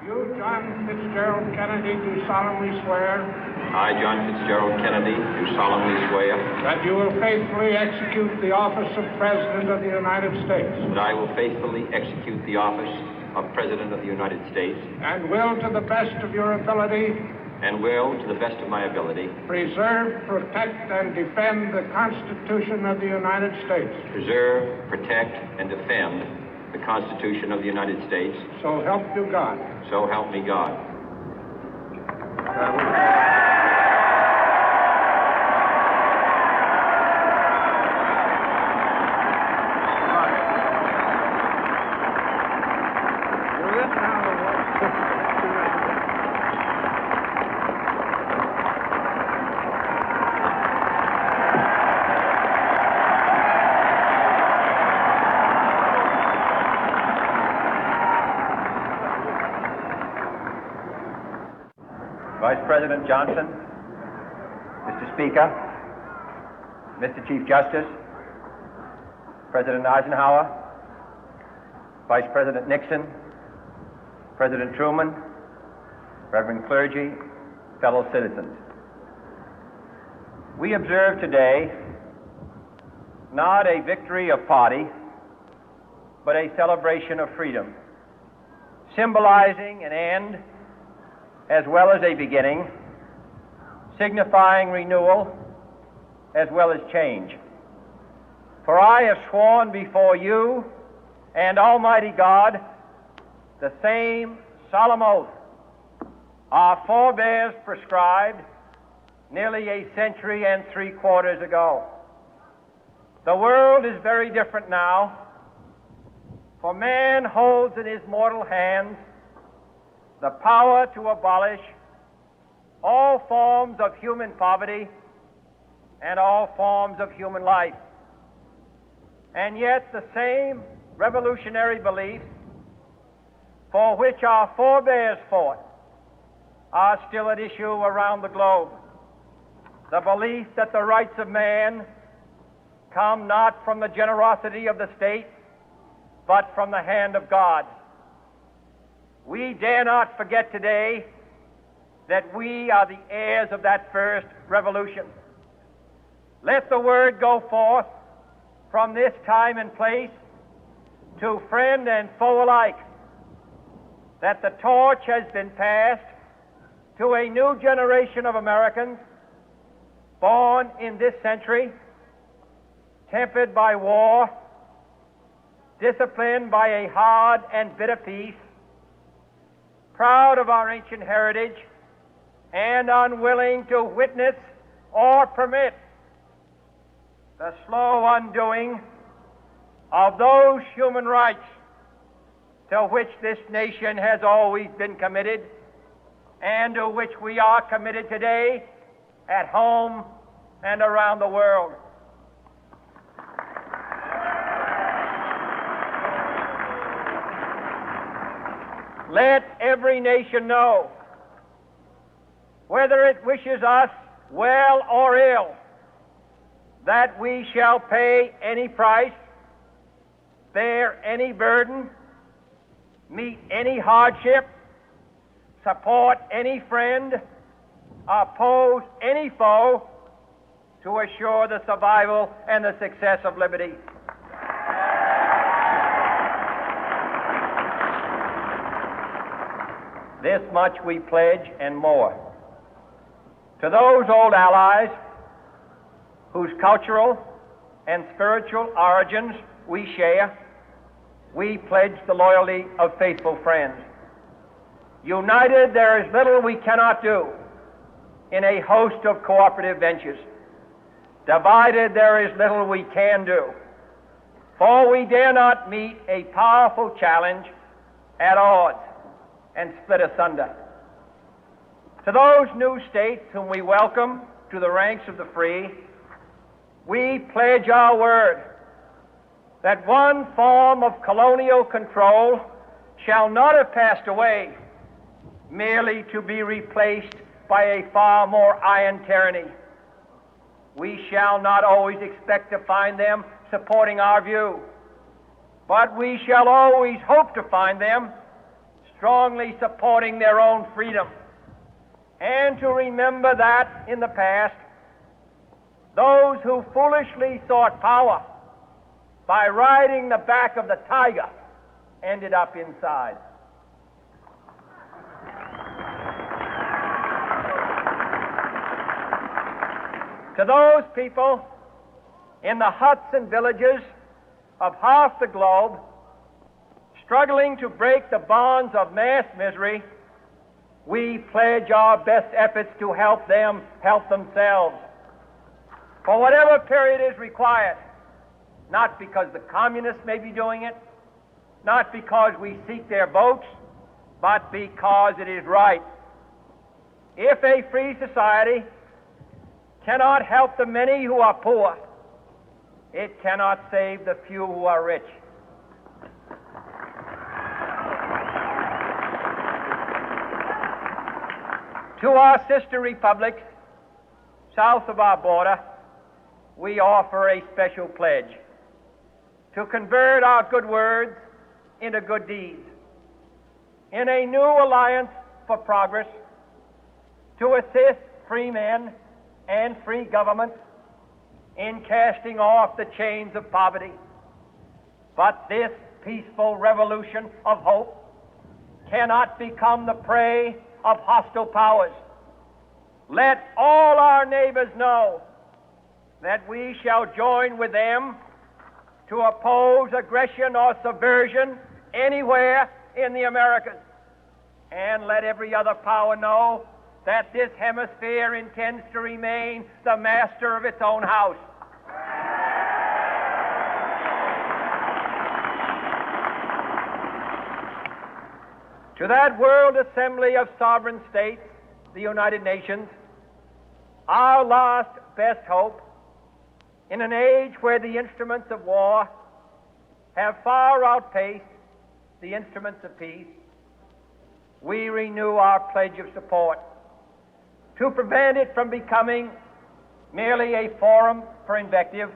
You, John Fitzgerald Kennedy, do solemnly swear. I, John Fitzgerald Kennedy, do solemnly swear. That you will faithfully execute the office of President of the United States. That I will faithfully execute the office of President of the United States. And will, to the best of your ability. And will, to the best of my ability. Preserve, protect, and defend the Constitution of the United States. Preserve, protect, and defend the Constitution of the United States. So help you God. So help me God. Vice President Johnson, Mr. Speaker, Mr. Chief Justice, President Eisenhower, Vice President Nixon, President Truman, Reverend clergy, fellow citizens. We observe today not a victory of party, but a celebration of freedom, symbolizing an end as well as a beginning, signifying renewal as well as change. For I have sworn before you and Almighty God the same solemn oath our forebears prescribed nearly a century and 3/4 ago. The world is very different now, for man holds in his mortal hands the power to abolish all forms of human poverty and all forms of human life. And yet the same revolutionary beliefs for which our forebears fought are still at issue around the globe. The belief that the rights of man come not from the generosity of the state, but from the hand of God. We dare not forget today that we are the heirs of that first revolution. Let the word go forth from this time and place to friend and foe alike that the torch has been passed to a new generation of Americans born in this century, tempered by war, disciplined by a hard and bitter peace, proud of our ancient heritage, and unwilling to witness or permit the slow undoing of those human rights to which this nation has always been committed and to which we are committed today at home and around the world. Let every nation know, whether it wishes us well or ill, that we shall pay any price, bear any burden, meet any hardship, support any friend, oppose any foe to assure the survival and the success of liberty. This much we pledge and more. To those old allies whose cultural and spiritual origins we share, we pledge the loyalty of faithful friends. United, there is little we cannot do in a host of cooperative ventures. Divided, there is little we can do, for we dare not meet a powerful challenge at odds and split asunder. To those new states whom we welcome to the ranks of the free, we pledge our word that one form of colonial control shall not have passed away merely to be replaced by a far more iron tyranny. We shall not always expect to find them supporting our view, but we shall always hope to find them strongly supporting their own freedom, and to remember that in the past, those who foolishly sought power by riding the back of the tiger ended up inside. To those people in the huts and villages of half the globe struggling to break the bonds of mass misery, we pledge our best efforts to help them help themselves for whatever period is required, not because the communists may be doing it, not because we seek their votes, but because it is right. If a free society cannot help the many who are poor, it cannot save the few who are rich. To our sister republics south of our border, we offer a special pledge to convert our good words into good deeds, in a new alliance for progress, to assist free men and free governments in casting off the chains of poverty. But this peaceful revolution of hope cannot become the prey of hostile powers. Let all our neighbors know that we shall join with them to oppose aggression or subversion anywhere in the Americas. And let every other power know that this hemisphere intends to remain the master of its own house. To that World Assembly of Sovereign States, the United Nations, our last best hope, in an age where the instruments of war have far outpaced the instruments of peace, we renew our pledge of support to prevent it from becoming merely a forum for invective,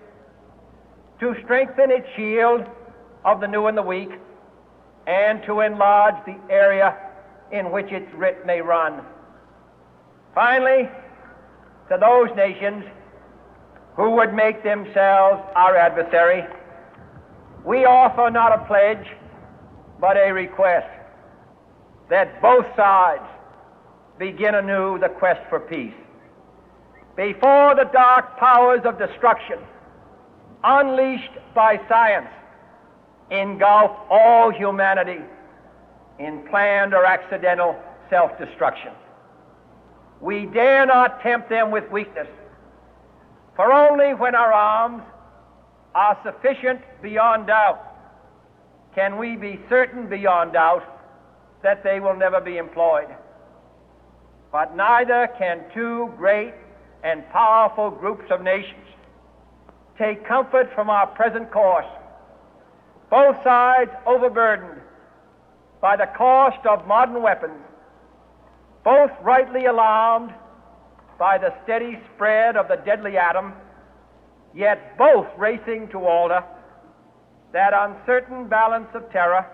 to strengthen its shield of the new and the weak, and to enlarge the area in which its writ may run. Finally, to those nations who would make themselves our adversary, we offer not a pledge, but a request that both sides begin anew the quest for peace. Before the dark powers of destruction, unleashed by science, engulf all humanity in planned or accidental self-destruction, we dare not tempt them with weakness, for only when our arms are sufficient beyond doubt can we be certain beyond doubt that they will never be employed. But neither can two great and powerful groups of nations take comfort from our present course, both sides overburdened by the cost of modern weapons, both rightly alarmed by the steady spread of the deadly atom, yet both racing to alter that uncertain balance of terror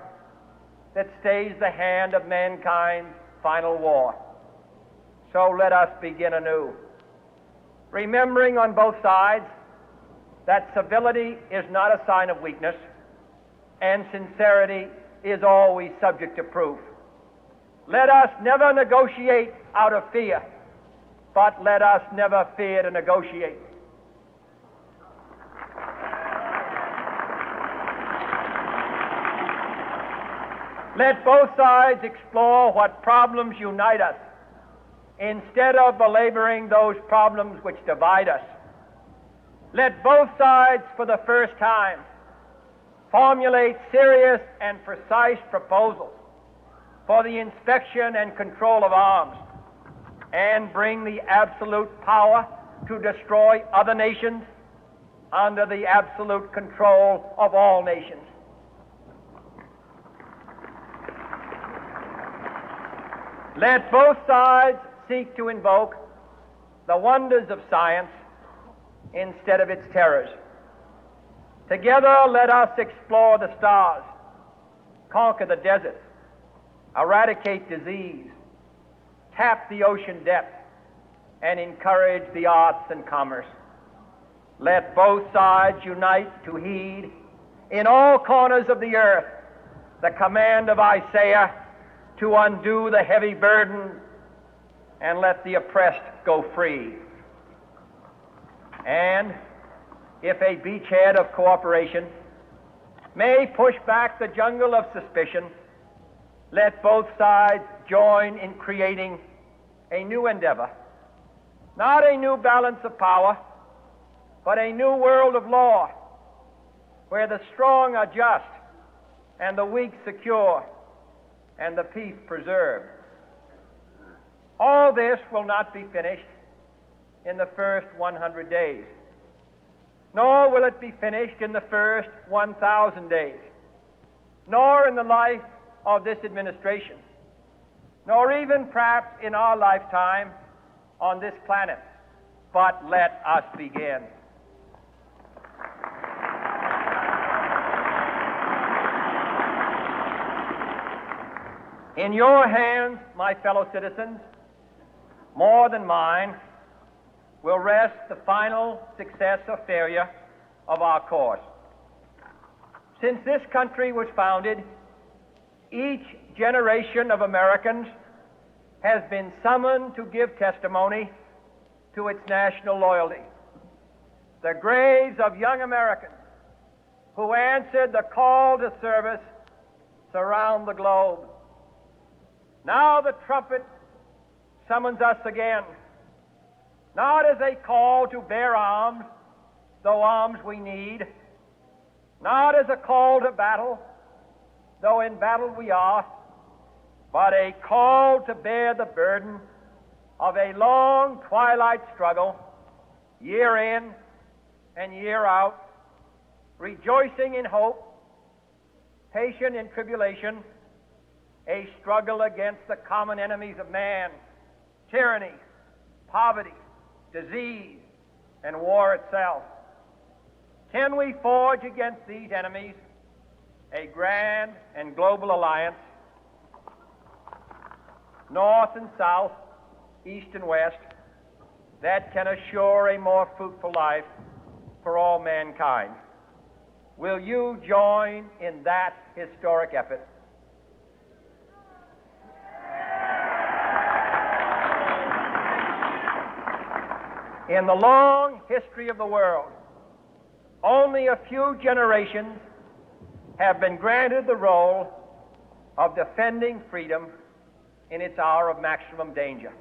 that stays the hand of mankind's final war. So let us begin anew, remembering on both sides that civility is not a sign of weakness, and sincerity is always subject to proof. Let us never negotiate out of fear, but let us never fear to negotiate. Let both sides explore what problems unite us, instead of belaboring those problems which divide us. Let both sides, for the first time, formulate serious and precise proposals for the inspection and control of arms, and bring the absolute power to destroy other nations under the absolute control of all nations. Let both sides seek to invoke the wonders of science instead of its terrors. Together, let us explore the stars, conquer the deserts, eradicate disease, tap the ocean depth, and encourage the arts and commerce. Let both sides unite to heed in all corners of the earth the command of Isaiah to undo the heavy burden and let the oppressed go free. And if a beachhead of cooperation may push back the jungle of suspicion, let both sides join in creating a new endeavor, not a new balance of power, but a new world of law, where the strong are just and the weak secure and the peace preserved. All this will not be finished in the first 100 days, nor will it be finished in the first 1,000 days, nor in the life of this administration, nor even perhaps in our lifetime on this planet. But let us begin. In your hands, my fellow citizens, more than mine, will rest the final success or failure of our course. Since this country was founded, each generation of Americans has been summoned to give testimony to its national loyalty. The graves of young Americans who answered the call to service surround the globe. Now the trumpet summons us again, not as a call to bear arms, though arms we need, not as a call to battle, though in battle we are, but a call to bear the burden of a long twilight struggle, year in and year out, rejoicing in hope, patient in tribulation, a struggle against the common enemies of man, tyranny, poverty, disease, and war itself. Can we forge against these enemies a grand and global alliance, north and south, east and west, that can assure a more fruitful life for all mankind? Will you join in that historic effort? In the long history of the world, only a few generations have been granted the role of defending freedom in its hour of maximum danger.